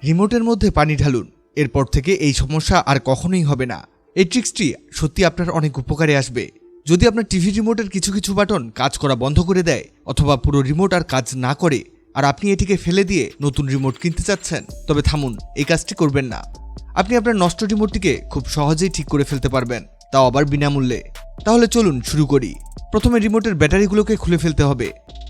রিমোটের মধ্যে পানি ঢালুন। এরপর থেকে এই সমস্যা আর কখনোই হবে না। এই ট্রিক্সটি সত্যি আপনার অনেক উপকারে আসবে। যদি আপনার টিভি রিমোটের কিছু কিছু বাটন কাজ করা বন্ধ করে দেয় অথবা পুরো রিমোট আর কাজ না করে আর আপনি এটিকে ফেলে দিয়ে নতুন রিমোট কিনতে চাচ্ছেন, তবে থামুন, এই কাজটি করবেন না। আপনি আপনার নষ্ট রিমোটটিকে খুব সহজেই ঠিক করে ফেলতে পারবেন, তাও আবার বিনামূল্যে। তাহলে চলুন শুরু করি। প্রথমে রিমোটের ব্যাটারিগুলোকে খুলে ফেলতে হবে।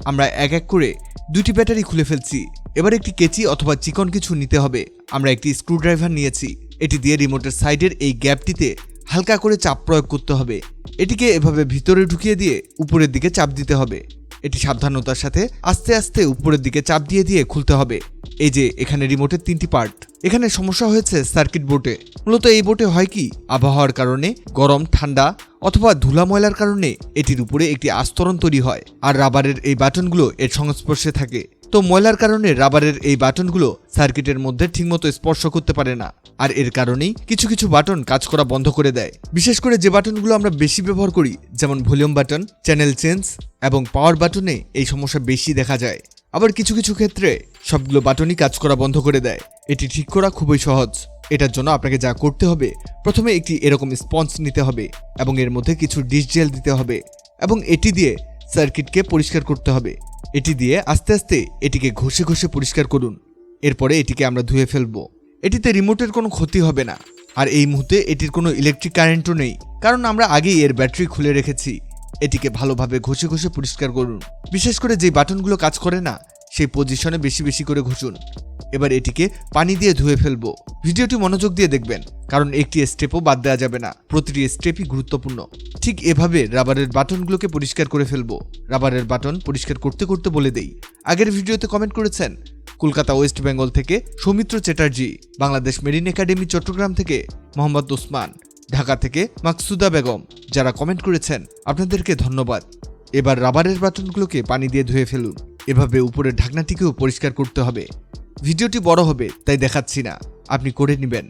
আমরা এক এক করে 2টি ব্যাটারি খুলে ফেলছি। এবার একটি কেচি অথবা চিকন কিছু নিতে হবে। আমরা একটি স্ক্রুড্রাইভার নিয়েছি। এটি দিয়ে রিমোটের সাইডের এই গ্যাপটিতে হালকা করে চাপ প্রয়োগ করতে হবে। এটিকে এভাবে ভিতরে ঢুকিয়ে দিয়ে উপরের দিকে চাপ দিতে হবে। এটি সাবধানতার সাথে আস্তে আস্তে উপরের দিকে চাপ দিয়ে দিয়ে খুলতে হবে। এই যে এখানে রিমোটের 3টি পার্ট। এখানে সমস্যা হয়েছে সার্কিট বোর্ডে। মূলত এই বোর্ডে হয় কি, আবহাওয়ার কারণে, গরম ঠান্ডা অথবা ধুলা ময়লার কারণে এটির উপরে একটি আস্তরণ তৈরি হয় আর রাবারের এই বাটনগুলো এর সংস্পর্শে থাকে। তো ময়লার কারণে রাবারের এই বাটনগুলো সার্কিটের মধ্যে ঠিকমতো স্পর্শ করতে পারে না, আর এর কারণেই কিছু কিছু বাটন কাজ করা বন্ধ করে দেয়। বিশেষ করে যে বাটনগুলো আমরা বেশি ব্যবহার করি, যেমন ভলিউম বাটন, চ্যানেল চেঞ্জ এবং পাওয়ার বাটনে এই সমস্যা বেশি দেখা যায়। আবার কিছু কিছু ক্ষেত্রে সবগুলো বাটনই কাজ করা বন্ধ করে দেয়। এটি ঠিক করা খুবই সহজ। এটার জন্য আপনাকে যা করতে হবে, প্রথমে একটি এরকম স্পঞ্জ নিতে হবে এবং এর মধ্যে কিছু ডিশ জেল দিতে হবে এবং এটি দিয়ে সার্কিটকে পরিষ্কার করতে হবে। এটি দিয়ে আস্তে আস্তে এটিকে ঘষে ঘষে পরিষ্কার করুন। এরপরে এটিকে আমরা ধুয়ে ফেলবো। এটিতে রিমোটের কোনো ক্ষতি হবে না, আর এই মুহূর্তে এটির কোনো ইলেকট্রিক কারেন্টও নেই, কারণ আমরা আগেই এর ব্যাটারি খুলে রেখেছি। এটিকে ভালোভাবে ঘষে ঘষে পরিষ্কার করুন। বিশেষ করে যে বাটনগুলো কাজ করে না সেই পজিশনে বেশি বেশি করে ঘষুন। এবার এটিকে পানি দিয়ে ধুয়ে ফেলবো। ভিডিওটি মনোযোগ দিয়ে দেখবেন, কারণ একটি স্টেপও বাদ দেওয়া যাবে না। প্রতিটি স্টেপই গুরুত্বপূর্ণ। ঠিক এভাবে রাবারের বাটনগুলোকে পরিষ্কার করে ফেলবো। রাবারের বাটন পরিষ্কার করতে করতে বলে দেই, আগের ভিডিওতে কমেন্ট করেছেন কলকাতা ওয়েস্ট বেঙ্গল থেকে সৌমিত্র চ্যাটার্জি, বাংলাদেশ মেরিন একাডেমি চট্টগ্রাম থেকে মোহাম্মদ ওসমান, ঢাকা থেকে মাকসুদা বেগম। যারা কমেন্ট করেছেন আপনাদেরকে ধন্যবাদ। এবার রাবারের বাটনগুলোকে পানি দিয়ে ধুয়ে ফেলুন। এভাবে উপরের ঢাকনাটিকেও পরিষ্কার করতে হবে। ভিডিওটি বড় হবে তাই দেখাচ্ছি না, আপনি করে নেবেন।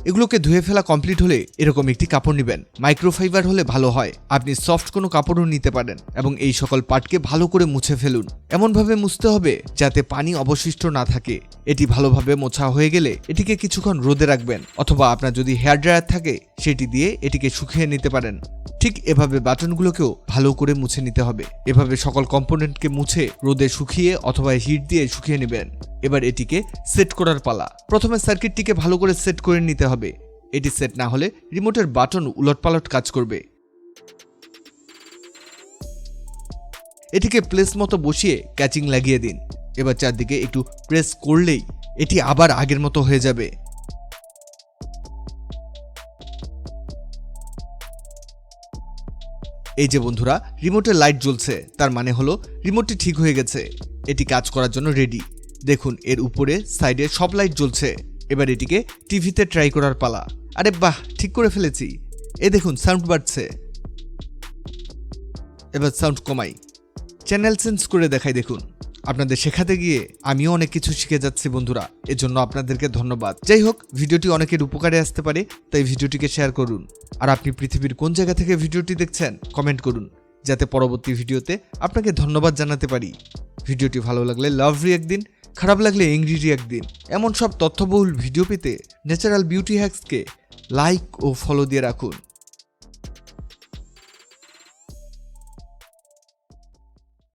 এগুলোকে ধুয়ে ফেলা কমপ্লিট হলে এরকম একটি কাপড় নেবেন। মাইক্রোফাইবার হলে ভালো হয়। আপনি সফট কোনো কাপড়ও নিতে পারেন এবং এই সকল পার্টকে ভালো করে মুছে ফেলুন। এমনভাবে মুছতে হবে যাতে পানি অবশিষ্ট না থাকে। এটি ভালোভাবে মোছা হয়ে গেলে এটিকে কিছুক্ষণ রোদে রাখবেন, অথবা আপনার যদি হেয়ার ড্রায়ার থাকে সেটি দিয়ে এটিকে শুকিয়ে নিতে পারেন। ঠিক এভাবে বাটনগুলোকেও ভালো করে মুছে নিতে হবে। এভাবে সকল কম্পোনেন্টকে মুছে রোদে শুকিয়ে অথবা হিট দিয়ে শুকিয়ে নেবেন। এবার এটিকে সেট করার পালা। প্রথমে সার্কিটটিকে ভালো করে সেট করে নিতে হবে। এটি সেট না হলে রিমোটের বাটন উলটপালট কাজ করবে। এটিকে প্লেস মতো বসিয়ে ক্যাচিং লাগিয়ে দিন। এবার চারদিকে একটু প্রেস করলেই এটি আবার আগের মতো হয়ে যাবে। এই যে বন্ধুরা, রিমোটের লাইট জ্বলছে, তার মানে হলো রিমোটটি ঠিক হয়ে গেছে। এটি কাজ করার জন্য রেডি। দেখুন, এর উপরে সাইডে সব লাইট জ্বলছে। এবার এটিকে টিভিতে ট্রাই করার পালা। আরে বাহ, ঠিক করে ফেলেছি। এই দেখুন, সাউন্ড বাড়ছে। এবার সাউন্ড কমাই, চ্যানেল চেঞ্জ করে দেখাই। দেখুন, আপনাদের শেখাতে গিয়ে আমিও অনেক কিছু শিখে যাচ্ছি বন্ধুরা, এজন্য আপনাদেরকে ধন্যবাদ। যাই হোক, ভিডিওটি অনেকের উপকারে আসতে পারে, তাই ভিডিওটিকে শেয়ার করুন। আর আপনি পৃথিবীর কোন জায়গা থেকে ভিডিওটি দেখছেন কমেন্ট করুন, যাতে পরবর্তী ভিডিওতে আপনাকে ধন্যবাদ জানাতে পারি। ভিডিওটি ভালো লাগলে লাভ রিঅ্যাক্ট দিন, খারাপ লাগলে এংরি রিঅ্যাক্ট দিন। এমন সব তথ্যবহুল ভিডিও পেতে ন্যাচারাল বিউটি হ্যাক্সকে লাইক ও ফলো দিয়ে রাখুন।